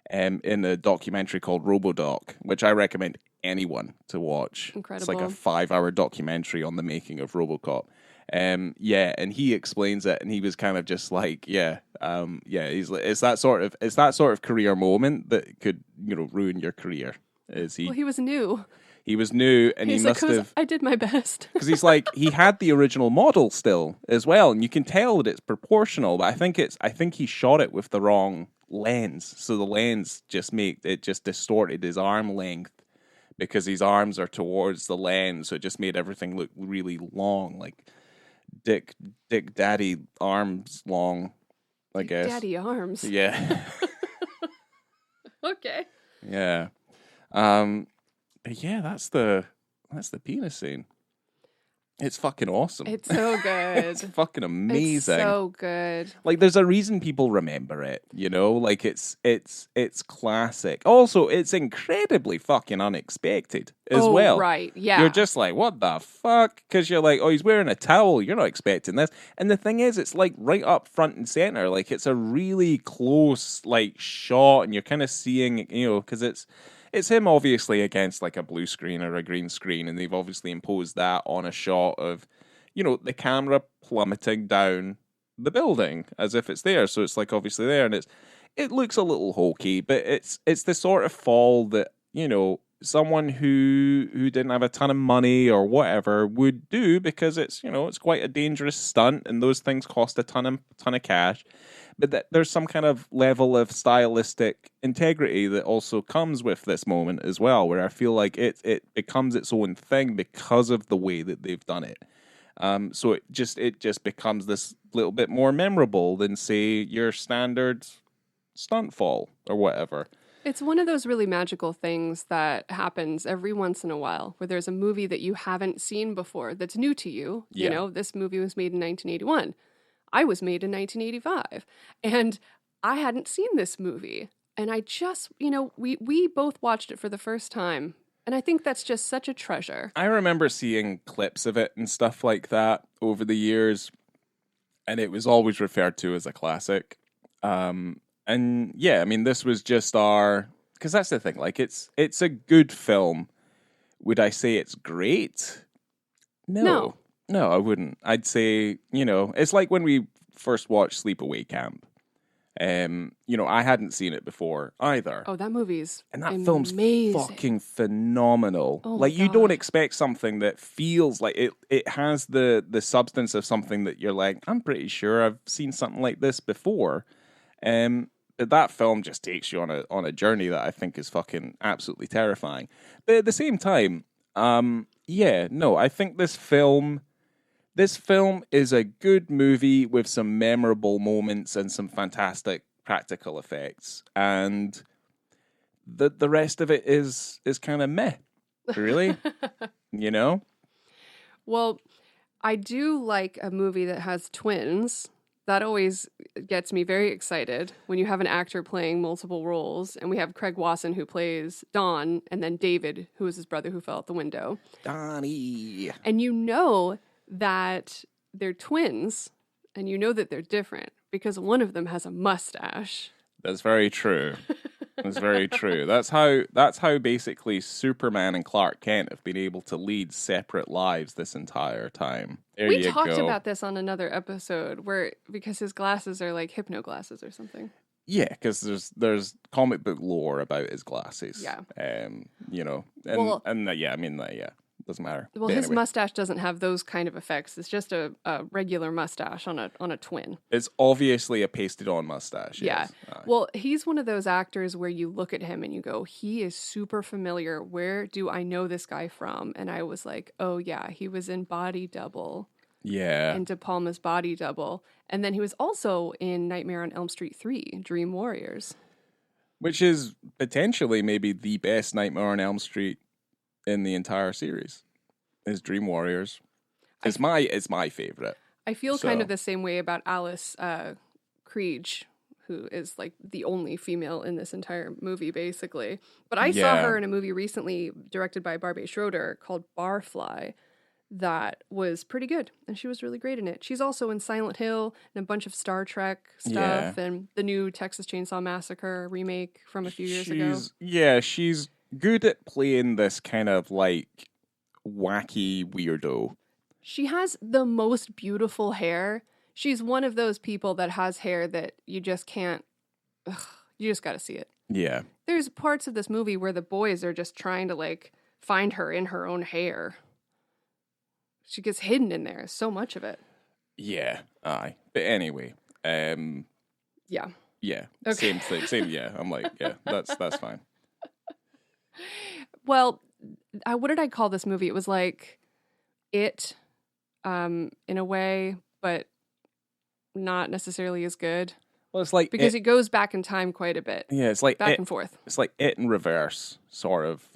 [SPEAKER 2] in a documentary called RoboDoc, which I recommend anyone to watch.
[SPEAKER 1] Incredible.
[SPEAKER 2] It's like a 5-hour documentary on the making of RoboCop. And he explains it, and he was kind of just like, he's like, it's that sort of career moment that could, ruin your career.
[SPEAKER 1] Well, he was new.
[SPEAKER 2] He was new, and he must have.
[SPEAKER 1] I did my best
[SPEAKER 2] because he's like, he had the original model still as well, and you can tell that it's proportional. But I think he shot it with the wrong lens, so the lens just distorted his arm length because his arms are towards the lens, so it just made everything look really long, like Dick Daddy arms long, I guess.
[SPEAKER 1] Daddy arms.
[SPEAKER 2] Yeah.
[SPEAKER 1] Okay.
[SPEAKER 2] Yeah. But yeah, that's the penis scene. It's fucking awesome.
[SPEAKER 1] It's so good.
[SPEAKER 2] It's fucking amazing.
[SPEAKER 1] It's so good.
[SPEAKER 2] Like, there's a reason people remember it, Like, it's classic. Also, it's incredibly fucking unexpected as well.
[SPEAKER 1] Right, yeah.
[SPEAKER 2] You're just like, what the fuck? Because you're like, oh, he's wearing a towel. You're not expecting this. And the thing is, it's like right up front and center. Like, it's a really close, like, shot, and you're kind of seeing, because it's him obviously against like a blue screen or a green screen, and they've obviously imposed that on a shot of, the camera plummeting down the building as if it's there. So it's like obviously there, and it looks a little hokey, but it's the sort of fall that, someone who didn't have a ton of money or whatever would do, because it's, it's quite a dangerous stunt, and those things cost a ton of cash. But that there's some kind of level of stylistic integrity that also comes with this moment as well, where I feel like it becomes its own thing because of the way that they've done it. So it just becomes this little bit more memorable than, say, your standard stunt fall or whatever.
[SPEAKER 1] It's one of those really magical things that happens every once in a while, where there's a movie that you haven't seen before that's new to you.
[SPEAKER 2] Yeah.
[SPEAKER 1] This movie was made in 1981. I was made in 1985, and I hadn't seen this movie. And I just, we both watched it for the first time, and I think that's just such a treasure. I
[SPEAKER 2] remember seeing clips of it and stuff like that over the years, and it was always referred to as a classic. And yeah, I mean, this was just because that's the thing, like, it's a good film. Would I say it's great? No. No, I wouldn't. I'd say, it's like when we first watched Sleepaway Camp. I hadn't seen it before either.
[SPEAKER 1] Oh, that movie's
[SPEAKER 2] and that
[SPEAKER 1] amazing.
[SPEAKER 2] film's fucking phenomenal.
[SPEAKER 1] Oh
[SPEAKER 2] like
[SPEAKER 1] my
[SPEAKER 2] you don't
[SPEAKER 1] God.
[SPEAKER 2] expect something that feels like it has the substance of something that you're like, I'm pretty sure I've seen something like this before. But that film just takes you on a journey that I think is fucking absolutely terrifying. But at the same time, I think this film is a good movie with some memorable moments and some fantastic practical effects. And the rest of it is kind of meh, really.
[SPEAKER 1] Well, I do like a movie that has twins. That always gets me very excited when you have an actor playing multiple roles. And we have Craig Wasson, who plays Don, and then David, who is his brother who fell out the window.
[SPEAKER 2] Donnie.
[SPEAKER 1] And you know that they're twins, and you know that they're different because one of them has a mustache.
[SPEAKER 2] That's very true. That's very true. That's how basically Superman and Clark Kent have been able to lead separate lives this entire time.
[SPEAKER 1] We talked about this on another episode because his glasses are like hypno glasses or something.
[SPEAKER 2] Yeah, because there's comic book lore about his glasses.
[SPEAKER 1] Yeah.
[SPEAKER 2] Doesn't matter.
[SPEAKER 1] Well,
[SPEAKER 2] but
[SPEAKER 1] his
[SPEAKER 2] anyway.
[SPEAKER 1] mustache doesn't have those kind of effects. It's just a regular mustache on a twin.
[SPEAKER 2] It's obviously a pasted on mustache.
[SPEAKER 1] Yeah.
[SPEAKER 2] Yes.
[SPEAKER 1] Well, he's one of those actors where you look at him and you go, he is super familiar. Where do I know this guy from? And I was like, oh yeah, he was in Body Double.
[SPEAKER 2] Yeah.
[SPEAKER 1] In De Palma's Body Double. And then he was also in Nightmare on Elm Street 3, Dream Warriors.
[SPEAKER 2] Which is potentially maybe the best Nightmare on Elm Street in the entire series. Is Dream Warriors. It's my favorite.
[SPEAKER 1] I feel kind of the same way about Alice Creed, who is like the only female in this entire movie, basically. But I saw her in a movie recently directed by Barbie Schroeder called Barfly that was pretty good, and she was really great in it. She's also in Silent Hill and a bunch of Star Trek stuff and the new Texas Chainsaw Massacre remake from a few years ago.
[SPEAKER 2] Yeah, she's good at playing this kind of like wacky weirdo.
[SPEAKER 1] She has the most beautiful hair. She's one of those people that has hair that you just can't, you just got to see it.
[SPEAKER 2] Yeah.
[SPEAKER 1] There's parts of this movie where the boys are just trying to like find her in her own hair. She gets hidden in there, so much of it.
[SPEAKER 2] Yeah, aye. But anyway, yeah.
[SPEAKER 1] Okay.
[SPEAKER 2] Same thing. Same, yeah. I'm like, yeah, that's fine.
[SPEAKER 1] Well, what did I call this movie? It was like It, in a way, but not necessarily as good.
[SPEAKER 2] Well, it's like
[SPEAKER 1] because it goes back in time quite a bit.
[SPEAKER 2] Yeah, it's like
[SPEAKER 1] back and forth.
[SPEAKER 2] It's like It in reverse, sort of.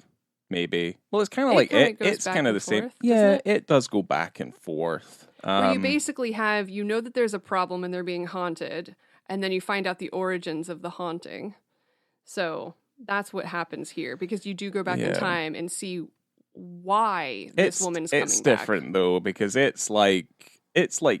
[SPEAKER 2] Maybe. Well, it's kind of like it. It's kind of the same. Yeah, it does go back and forth.
[SPEAKER 1] Where you basically have, that there's a problem and they're being haunted, and then you find out the origins of the haunting. So that's what happens here, because you do go back in time and see why this woman's coming back.
[SPEAKER 2] It's different though, because it's like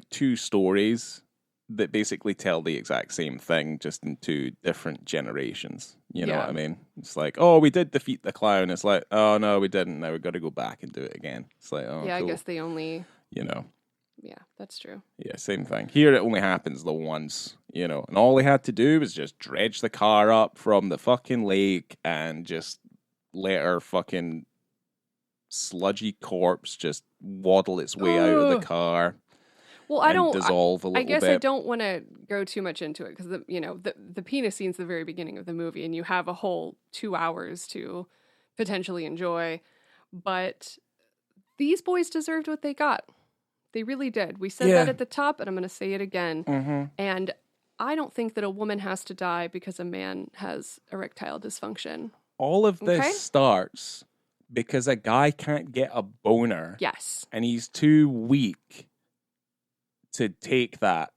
[SPEAKER 2] two stories that basically tell the exact same thing, just in two different generations. You know what I mean? It's like, oh, we did defeat the clown. It's like, oh, no, we didn't. Now we've got to go back and do it again. It's like, oh,
[SPEAKER 1] yeah,
[SPEAKER 2] cool.
[SPEAKER 1] I guess they only... Yeah, that's true.
[SPEAKER 2] Yeah, same thing. Here it only happens the once, and all they had to do was just dredge the car up from the fucking lake and just let her fucking sludgy corpse just waddle its way out of the car.
[SPEAKER 1] Well, I don't
[SPEAKER 2] dissolve a little bit.
[SPEAKER 1] I guess I don't want to go too much into it because the penis scene's the very beginning of the movie, and you have a whole 2 hours to potentially enjoy. But these boys deserved what they got. They really did. We said that at the top, and I'm going to say it again.
[SPEAKER 2] Mm-hmm.
[SPEAKER 1] And I don't think that a woman has to die because a man has erectile dysfunction.
[SPEAKER 2] All of this starts because a guy can't get a boner.
[SPEAKER 1] Yes.
[SPEAKER 2] And he's too weak to take that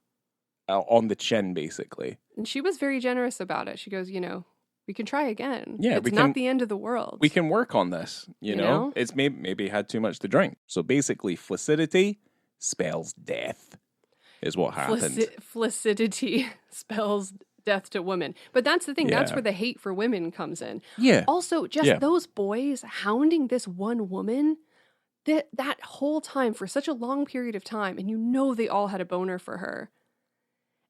[SPEAKER 2] on the chin, basically.
[SPEAKER 1] And she was very generous about it. She goes, we can try again.
[SPEAKER 2] Yeah,
[SPEAKER 1] it's not the end of the world.
[SPEAKER 2] We can work on this, you know? It's maybe had too much to drink. So basically, flaccidity spells death, is what happened.
[SPEAKER 1] Flaccidity spells death to women. But that's the thing. Yeah. That's where the hate for women comes in.
[SPEAKER 2] Yeah.
[SPEAKER 1] Also, those boys hounding this one woman, that whole time for such a long period of time, and you know they all had a boner for her.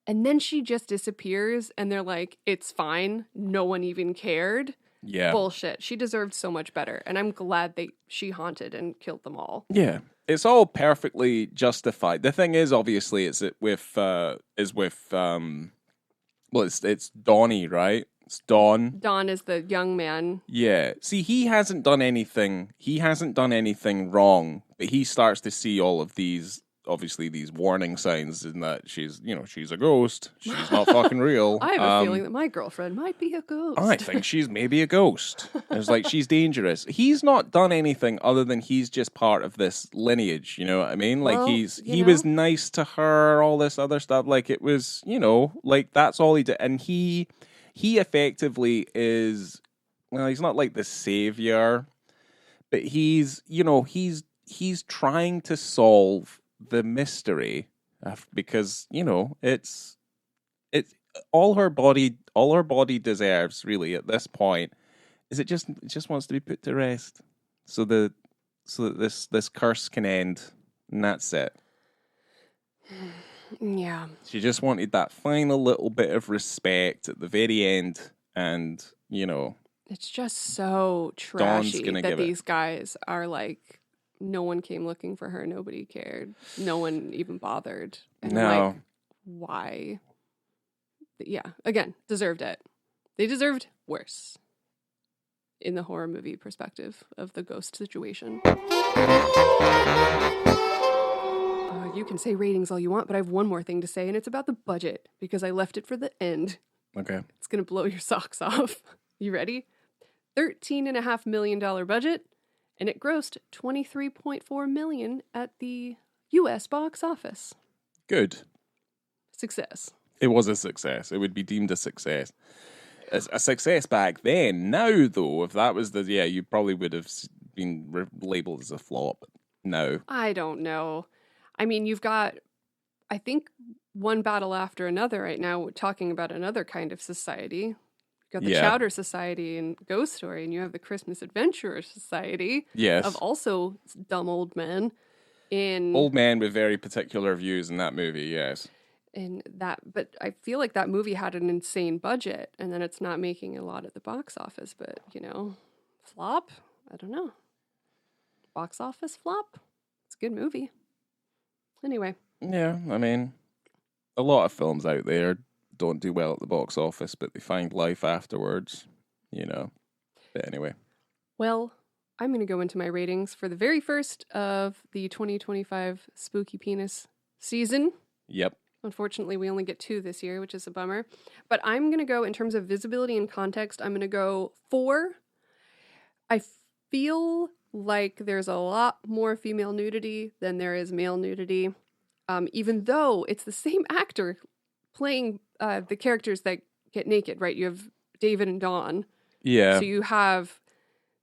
[SPEAKER 1] And then she just disappears and they're like, it's fine. No one even cared.
[SPEAKER 2] Yeah.
[SPEAKER 1] Bullshit. She deserved so much better. And I'm glad she haunted and killed them all.
[SPEAKER 2] Yeah. It's all perfectly justified. The thing is, obviously, it's Donnie, right? It's Don.
[SPEAKER 1] Don is the young man.
[SPEAKER 2] Yeah. See, he hasn't done anything wrong, but he starts to see all of these, obviously, these warning signs in that she's a ghost. She's not fucking real.
[SPEAKER 1] I have a feeling that my girlfriend might be a ghost.
[SPEAKER 2] I think she's maybe a ghost. It's like, she's dangerous. He's not done anything other than he's just part of this lineage, you know what I mean? Like, he was nice to her, all this other stuff. Like, it was, like, that's all he did. And he effectively is, well, he's not like the savior, but he's trying to solve the mystery because, it's all her body deserves really at this point is it just wants to be put to rest so that this curse can end, and that's it.
[SPEAKER 1] Yeah.
[SPEAKER 2] She just wanted that final little bit of respect at the very end, and
[SPEAKER 1] it's just so trashy that these guys are like, no one came looking for her, nobody cared, no one even bothered. And
[SPEAKER 2] no.
[SPEAKER 1] I'm like, why? Yeah, again, deserved it. They deserved worse in the horror movie perspective of the ghost situation. You can say ratings all you want, but I have one more thing to say, and it's about the budget, because I left it for the end.
[SPEAKER 2] Okay.
[SPEAKER 1] It's going to blow your socks off. You ready? $13.5 million budget, and it grossed $23.4 million at the U.S. box office.
[SPEAKER 2] Good.
[SPEAKER 1] Success.
[SPEAKER 2] It was a success. It would be deemed a success. A success back then. Now, though, if that was you probably would have been labeled as a flop. No.
[SPEAKER 1] I don't know. I mean, you've got, I think, one battle after another right now talking about another kind of society. You've got the Chowder Society and Ghost Story, and you have the Christmas Adventurer Society.
[SPEAKER 2] Yes.
[SPEAKER 1] Of also dumb old men.
[SPEAKER 2] Old men with very particular views in that movie, yes.
[SPEAKER 1] But I feel like that movie had an insane budget, and then it's not making a lot at the box office, but, flop? I don't know. Box office flop? It's a good movie. Anyway.
[SPEAKER 2] Yeah, I mean, a lot of films out there don't do well at the box office, but they find life afterwards, But anyway.
[SPEAKER 1] Well, I'm going to go into my ratings for the very first of the 2025 Spooky Penis season.
[SPEAKER 2] Yep.
[SPEAKER 1] Unfortunately, we only get 2 this year, which is a bummer. But I'm going to go, in terms of visibility and context, I'm going to go 4. I feel like there's a lot more female nudity than there is male nudity, even though it's the same actor playing the characters that get naked, right? You have David and Dawn.
[SPEAKER 2] Yeah.
[SPEAKER 1] So you have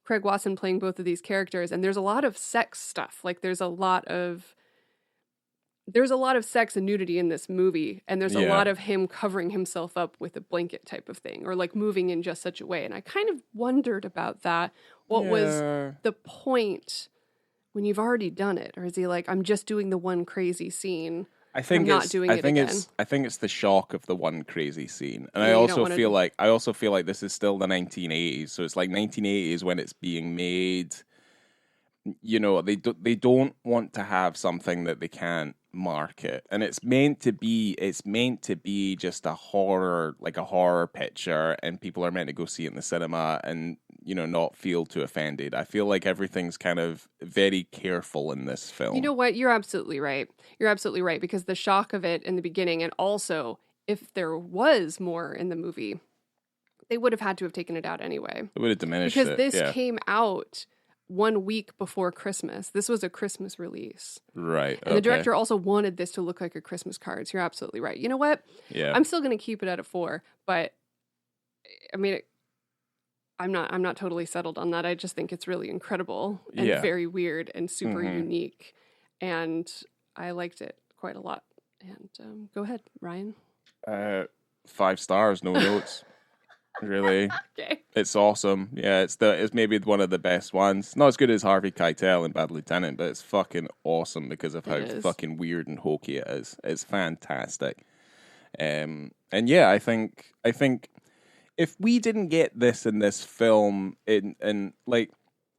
[SPEAKER 1] Craig Watson playing both of these characters, and there's a lot of sex stuff. Like, there's a lot of sex and nudity in this movie, and there's a lot of him covering himself up with a blanket type of thing, or like moving in just such a way. And I kind of wondered about that. What was the point when you've already done it? Or is he like, I'm just doing the one crazy scene. I think it's
[SPEAKER 2] the shock of the one crazy scene. And I also feel like this is still the 1980s. So it's like 1980s when it's being made. They don't want to have something that they can't market, and it's meant to be just a horror picture, and people are meant to go see it in the cinema and not feel too offended. I feel like everything's kind of very careful in this film.
[SPEAKER 1] You know what? You're absolutely right. Because the shock of it in the beginning, and also if there was more in the movie, they would have had to have taken it out anyway.
[SPEAKER 2] It would have diminished it.
[SPEAKER 1] Because this came out 1 week before Christmas. This was a Christmas release.
[SPEAKER 2] Right.
[SPEAKER 1] And the director also wanted this to look like a Christmas card. So you're absolutely right. You know what?
[SPEAKER 2] Yeah.
[SPEAKER 1] I'm still going to keep it at a 4, but I mean, I'm not totally settled on that. I just think it's really incredible and very weird and super unique. And I liked it quite a lot. And go ahead, Ryan.
[SPEAKER 2] 5 stars, no notes. Really.
[SPEAKER 1] Okay.
[SPEAKER 2] It's awesome. Yeah, it's maybe one of the best ones. Not as good as Harvey Keitel in Bad Lieutenant, but it's fucking awesome because of
[SPEAKER 1] It
[SPEAKER 2] how
[SPEAKER 1] is.
[SPEAKER 2] fucking weird and hokey it is. It's fantastic. And yeah, I think if we didn't get this in this film, in like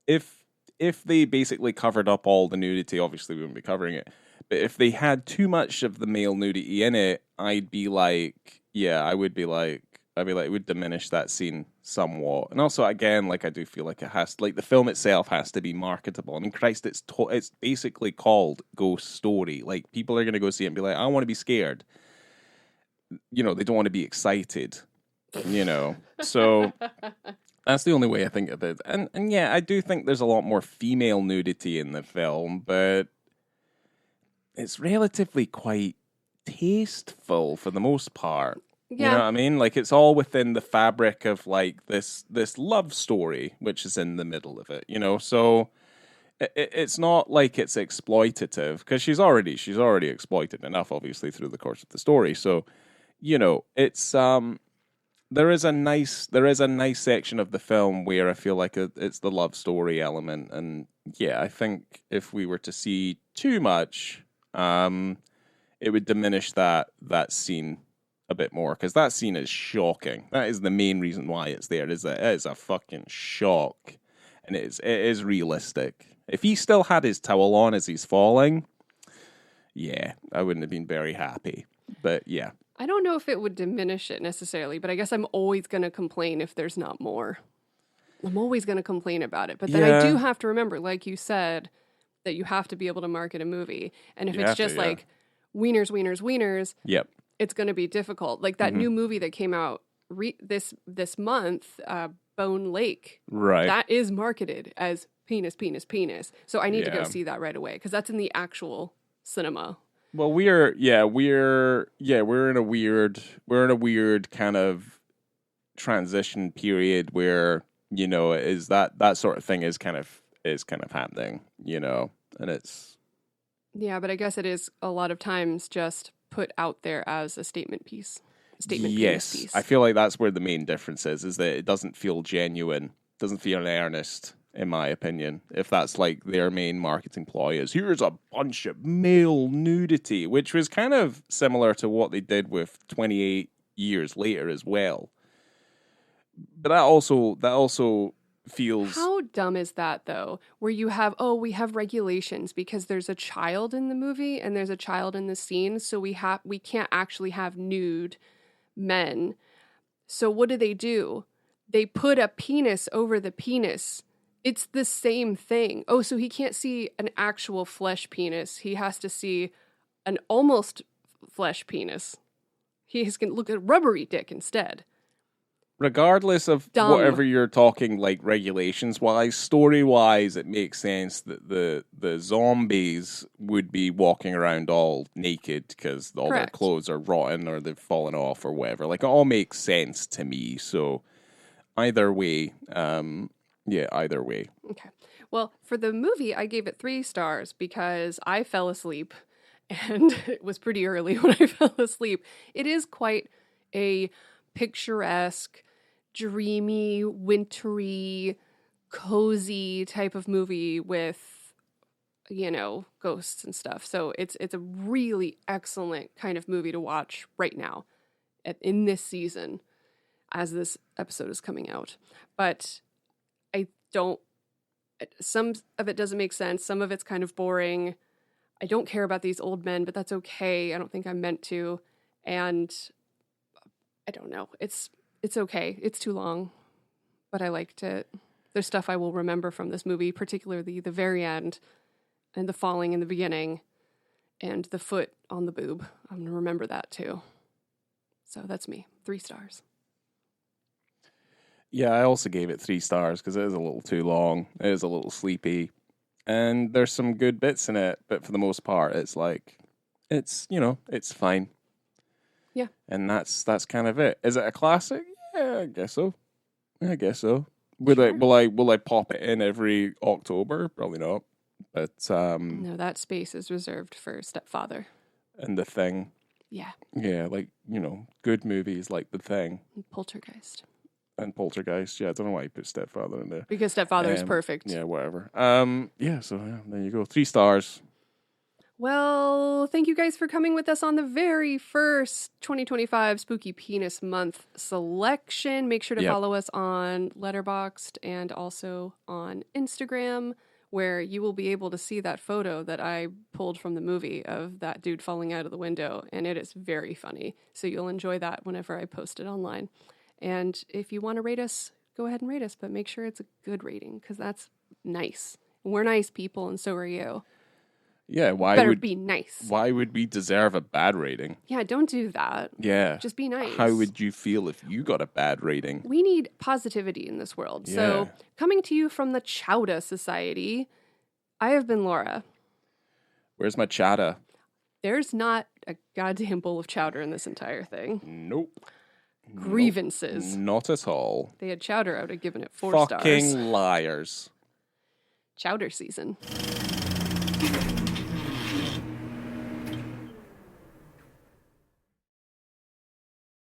[SPEAKER 2] if they basically covered up all the nudity, obviously we wouldn't be covering it. But if they had too much of the male nudity in it, I'd be like, yeah, I'd be like, it would diminish that scene somewhat. And also, again, like I do feel like it has, like the film itself has to be marketable. I mean, Christ, it's basically called Ghost Story. Like people are gonna go see it and be like, I want to be scared. You know, they don't want to be excited. You know, so that's the only way I think of it. And yeah, I do think there's a lot more female nudity in the film, but it's relatively quite tasteful for the most part. You know
[SPEAKER 1] Yeah.
[SPEAKER 2] what I mean? Like it's all within the fabric of like this love story, which is in the middle of it. You know, so it's not like it's exploitative because she's already exploited enough, obviously, through the course of the story. So you know, it's there is a nice section of the film where I feel like it's the love story element, and yeah, I think if we were to see too much, it would diminish that scene a bit more because that scene is shocking. That is the main reason why it's there. Is that it is a fucking shock, and it is realistic. If he still had his towel on as he's falling, yeah, I wouldn't have been very happy. But yeah.
[SPEAKER 1] I don't know if it would diminish it necessarily, but I guess I'm always going to complain if there's not more. I'm always going to complain about it. But then I do
[SPEAKER 2] Yeah.
[SPEAKER 1] have to remember, like you said, that you have to be able to market a movie. And if
[SPEAKER 2] You
[SPEAKER 1] it's
[SPEAKER 2] have to,
[SPEAKER 1] just
[SPEAKER 2] yeah.
[SPEAKER 1] like wieners, wieners, wieners,
[SPEAKER 2] Yep.
[SPEAKER 1] it's going to be difficult. Like that new movie that came out this month, Bone Lake,
[SPEAKER 2] Right.
[SPEAKER 1] that is marketed as penis, penis, penis. So I need to go
[SPEAKER 2] Yeah.
[SPEAKER 1] see that right away because that's in the actual cinema.
[SPEAKER 2] Well, we're in a weird kind of transition period where is that sort of thing is kind of happening, and it's
[SPEAKER 1] Yeah, but I guess it is a lot of times just put out there as a statement piece, a statement penis
[SPEAKER 2] yes,
[SPEAKER 1] piece.
[SPEAKER 2] I feel like that's where the main difference is that it doesn't feel genuine, doesn't feel earnest. In my opinion, if that's like their main marketing ploy is here's a bunch of male nudity, which was kind of similar to what they did with 28 Years Later as well. But that also feels
[SPEAKER 1] How dumb is that though? Where you have, oh, we have regulations because there's a child in the movie and there's a child in the scene, so we can't actually have nude men. So what do? They put a penis over the penis. It's the same thing. Oh, so he can't see an actual flesh penis. He has to see an almost flesh penis. He's going to look at a rubbery dick instead.
[SPEAKER 2] regardless of
[SPEAKER 1] Dumb.
[SPEAKER 2] whatever you're talking like regulations wise, story wise, it makes sense that the zombies would be walking around all naked because all their
[SPEAKER 1] Correct.
[SPEAKER 2] clothes are rotten or they've fallen off or whatever. Like it all makes sense to me. So either way, either way.
[SPEAKER 1] Okay. Well, for the movie, I gave it 3 stars because I fell asleep and it was pretty early when I fell asleep. It is quite a picturesque, dreamy, wintry, cozy type of movie with, ghosts and stuff. So it's a really excellent kind of movie to watch right now in this season as this episode is coming out. But I don't some of it doesn't make sense. Some of it's kind of boring. I don't care about these old men, but that's okay. I don't think I'm meant to. And I don't know. It's okay. It's too long, but I liked it. There's stuff I will remember from this movie, particularly the very end and the falling in the beginning and the foot on the boob. I'm going to remember that too. So that's me. 3 stars.
[SPEAKER 2] Yeah, I also gave it 3 stars because it is a little too long. It is a little sleepy. And there's some good bits in it, but for the most part, it's like, it's fine.
[SPEAKER 1] Yeah.
[SPEAKER 2] And that's kind of it. Is it a classic? Yeah, I guess so.
[SPEAKER 1] Sure.
[SPEAKER 2] Will I pop it in every October? Probably not. But
[SPEAKER 1] No, that space is reserved for Stepfather.
[SPEAKER 2] and The Thing.
[SPEAKER 1] Yeah.
[SPEAKER 2] Yeah, like, good movies like The Thing.
[SPEAKER 1] Poltergeist.
[SPEAKER 2] And Poltergeist. Yeah, I don't know why he put Stepfather in there.
[SPEAKER 1] Because Stepfather is perfect.
[SPEAKER 2] Yeah, whatever. So there you go. 3 stars.
[SPEAKER 1] Well, thank you guys for coming with us on the very first 2025 Spooky Penis Month selection. Make sure to follow us on Letterboxd and also on Instagram, where you will be able to see that photo that I pulled from the movie of that dude falling out of the window, and it is very funny. So you'll enjoy that whenever I post it online. And if you want to rate us, go ahead and rate us, but make sure it's a good rating, because that's nice. We're nice people, and so are you.
[SPEAKER 2] Yeah,
[SPEAKER 1] Better be nice.
[SPEAKER 2] Why would we deserve a bad rating?
[SPEAKER 1] Yeah, don't do that.
[SPEAKER 2] Yeah.
[SPEAKER 1] Just be nice.
[SPEAKER 2] How would you feel if you got a bad rating?
[SPEAKER 1] We need positivity in this world.
[SPEAKER 2] Yeah.
[SPEAKER 1] So, coming to you from the Chowder Society, I have been Laura.
[SPEAKER 2] Where's my chowder?
[SPEAKER 1] There's not a goddamn bowl of chowder in this entire thing.
[SPEAKER 2] Nope.
[SPEAKER 1] Grievances.
[SPEAKER 2] Not at all.
[SPEAKER 1] They had chowder, I would have given it 4 stars.
[SPEAKER 2] Fucking liars.
[SPEAKER 1] Chowder season.